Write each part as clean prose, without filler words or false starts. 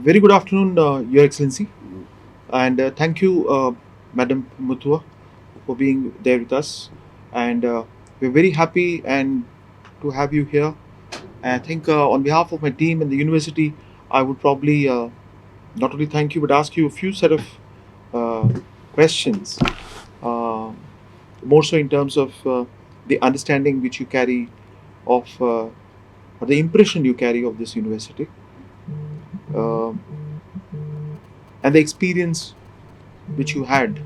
Very good afternoon, Your Excellency, and thank you, Madam Mutua, for being there with us. And we're very happy and to have you here. And I think on behalf of my team and the university, I would probably not only thank you but ask you a few set of uh, questions, uh, more so in terms of the understanding which you carry of or the impression you carry of this university, uh, and the experience which you had,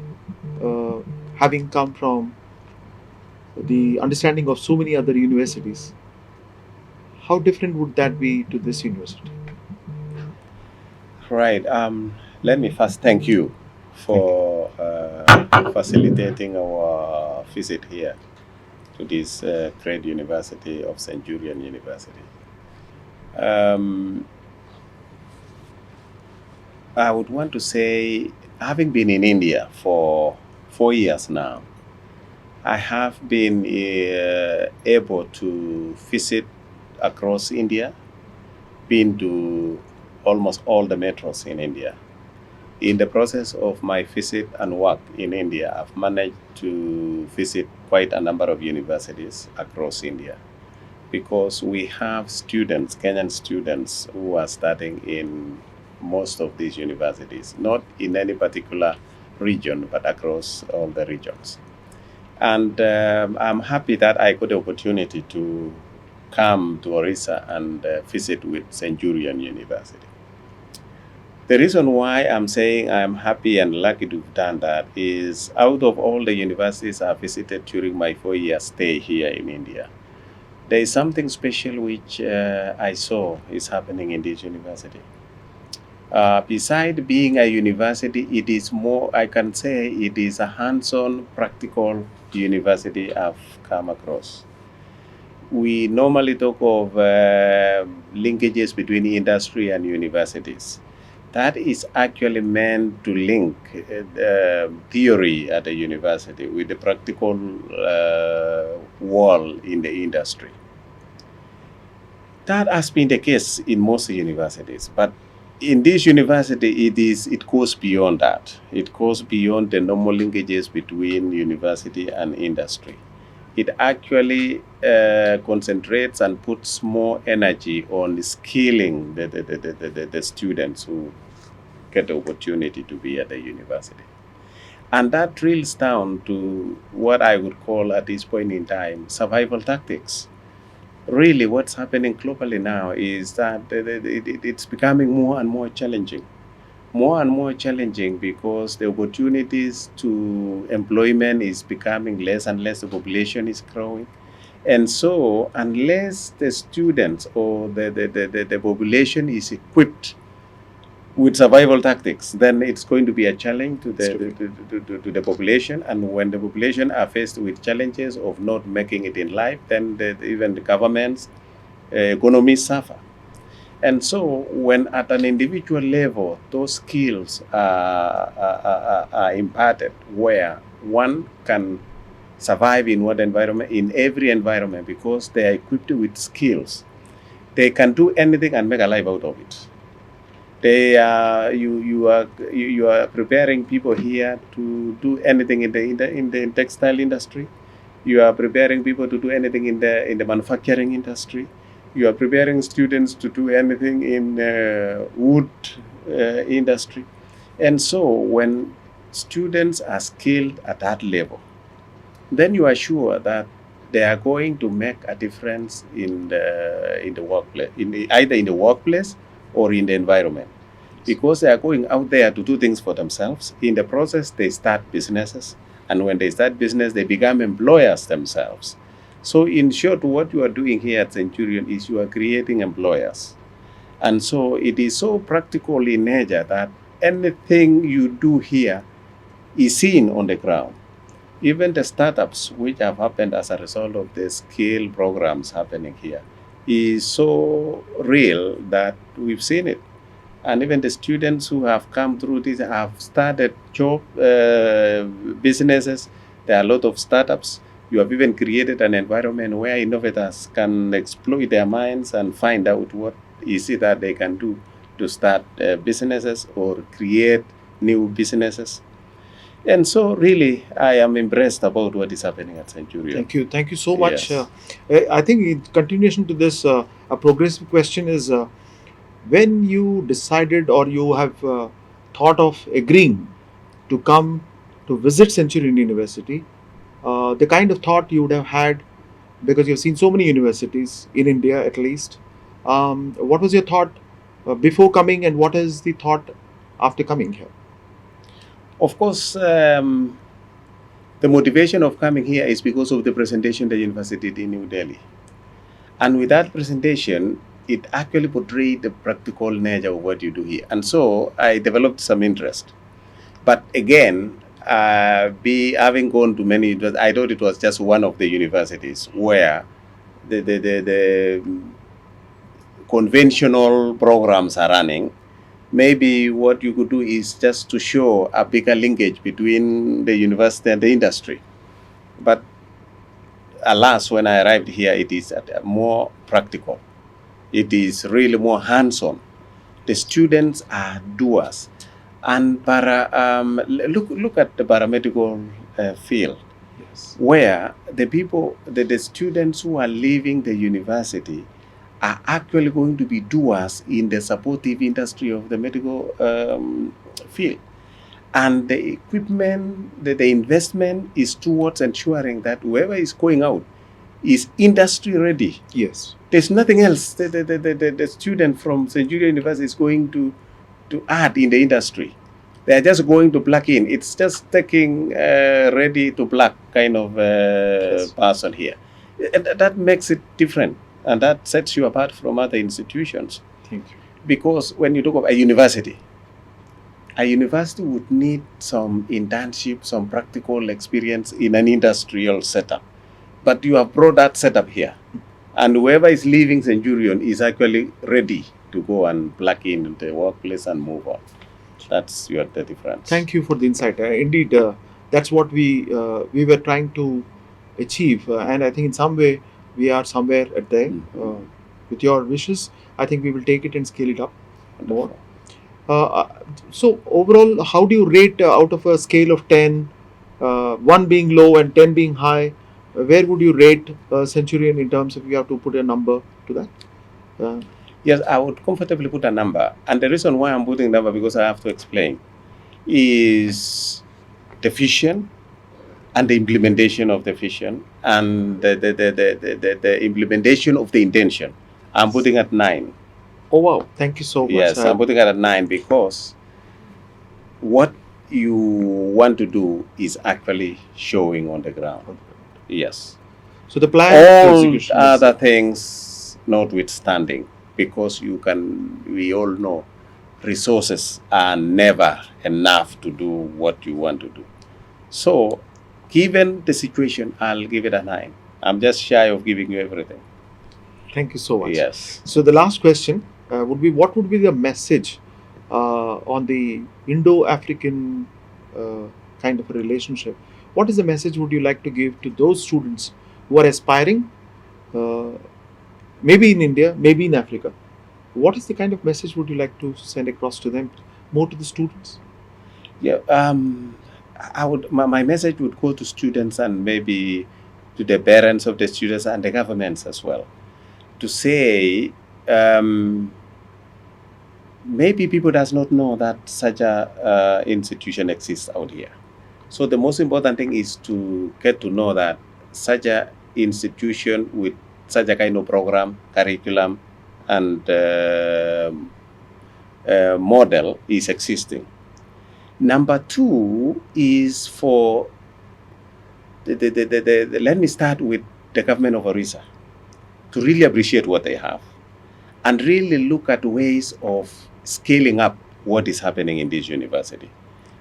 uh, having come from the understanding of so many other universities. How different would that be to this university? Right. Let me first thank you Thank you. for facilitating our visit here to this great university of Centurion University. Um, I would want to say, having been in India for 4 years now, I have been able to visit across India, been to almost all the metros in India. In the process of my visit and work in India, I've managed to visit quite a number of universities across India because we have students, Kenyan students, who are studying in most of these universities, not in any particular region, but across all the regions. And I'm happy that I got the opportunity to come to Orissa and visit with Centurion University. The reason why I'm saying I'm happy and lucky to have done that is out of all the universities I visited during my 4 year stay here in India, there is something special which I saw is happening in this university. Beside being a university, it is more, I can say, it is a hands on, practical university I've come across. We normally talk of linkages between industry and universities. That is actually meant to link theory at a university with the practical world in the industry. That has been the case in most universities, but in this university, it goes beyond that. It goes beyond the normal linkages between university and industry. It actually concentrates and puts more energy on skilling the students who get the opportunity to be at the university. And that drills down to what I would call at this point in time survival tactics. Really, what's happening globally now is that it's becoming more and more challenging. More and more challenging because the opportunities to employment is becoming less and less, the population is growing. And so, unless the students or the population is equipped with survival tactics, then it's going to be a challenge to That's true. to the population. And when the population are faced with challenges of not making it in life, then even the governments, economies suffer. And so, when at an individual level, those skills are imparted, where one can survive in what environment, in every environment, because they are equipped with skills, they can do anything and make a life out of it. They you are preparing people here to do anything in the textile industry. You are preparing people to do anything in the manufacturing industry. You are preparing students to do anything in wood industry. And so when students are skilled at that level, then you are sure that they are going to make a difference in the workplace, either in the workplace or in the environment, because they are going out there to do things for themselves. In the process, they start businesses, and when they start business, they become employers themselves. So, in short, what you are doing here at Centurion is you are creating employers, and so it is so practical in nature that anything you do here is seen on the ground. Even the startups which have happened as a result of the skill programs happening here is so real that we've seen it. And even the students who have come through this have started job businesses. There are a lot of startups. You have even created an environment where innovators can exploit their minds and find out what is it that they can do to start businesses or create new businesses. And so, really, I am impressed about what is happening at Centurion. Thank you so much. Yes. I think in continuation to this, a progressive question is when you decided or you have thought of agreeing to come to visit Centurion University, the kind of thought you would have had, because you've seen so many universities in India at least. What was your thought before coming, and what is the thought after coming here? Of course, the motivation of coming here is because of the presentation the university did in New Delhi. And with that presentation, it actually portrayed the practical nature of what you do here. And so I developed some interest. But again, having gone to many, I thought it was just one of the universities where the conventional programs are running. Maybe what you could do is just to show a bigger linkage between the university and the industry. But alas, when I arrived here, it is more practical. It is really more hands-on. The students are doers. And look at the paramedical field, Yes. where the people, the students who are leaving the university are actually going to be doers in the supportive industry of the medical field. And the equipment, the investment is towards ensuring that whoever is going out is industry ready. Yes. There's nothing else the student from Centurion University is going to add in the industry. They're just going to plug in. It's just taking ready to plug kind of Yes. person here. And that makes it different. And that sets you apart from other institutions. Thank you. Because when you talk of a university would need some internship, some practical experience in an industrial setup. But you have brought that setup here. And whoever is leaving Centurion is actually ready to go and plug in the workplace and move on. That's the difference. Thank you for the insight. Indeed, that's what we were trying to achieve, and I think in some way we are somewhere at there. With your wishes, I think we will take it and scale it up more. So overall, how do you rate out of a scale of 10, 1 being low and 10 being high? Where would you rate Centurion in terms of, you have to put a number to that? Yes, I would comfortably put a number. And the reason why I'm putting a number, because I have to explain, is the vision and the implementation of the vision and the implementation of the intention. I'm putting at 9. Oh wow, thank you so much. Yes, I'm putting it at 9 because what you want to do is actually showing on the ground. Yes. So the plan to All execution is- other things notwithstanding, because we all know resources are never enough to do what you want to do. So, given the situation, I'll give it a 9. I'm just shy of giving you everything. Thank you so much. Yes. So the last question would be, what would be the message on the Indo-African kind of a relationship? What is the message would you like to give to those students who are aspiring, maybe in India, maybe in Africa? What is the kind of message would you like to send across to them, more to the students? Yeah. My message would go to students and maybe to the parents of the students and the governments as well, to say maybe people does not know that such a institution exists out here. So the most important thing is to get to know that such a institution with such a kind of program, curriculum, and model is existing. Number 2 is for let me start with the government of Orissa to really appreciate what they have and really look at ways of scaling up what is happening in this university.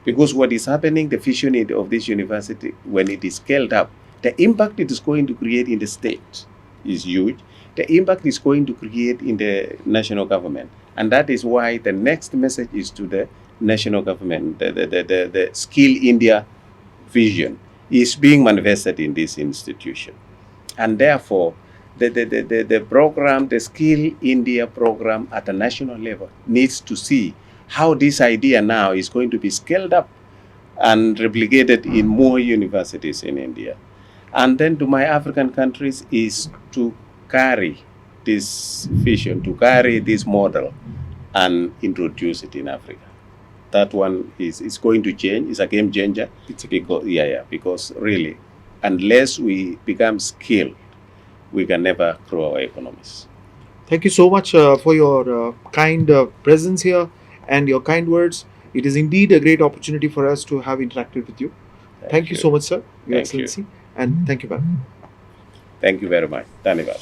Because what is happening, the vision of this university, when it is scaled up, the impact it is going to create in the state is huge. The impact is going to create in the national government. And that is why the next message is to the national government. The Skill India vision is being manifested in this institution. And therefore, the program, the Skill India program at a national level needs to see how this idea now is going to be scaled up and replicated in more universities in India. And then to my African countries is to carry this vision, to carry this model and introduce it in Africa. That one is going to change. It's a game changer. Because really, unless we become skilled, we can never grow our economies. Thank you so much for your kind presence here and your kind words. It is indeed a great opportunity for us to have interacted with you. Thank you so much, sir, Your Thank you. Excellency, and thank you, madam. Thank you very much. Dhanyavad.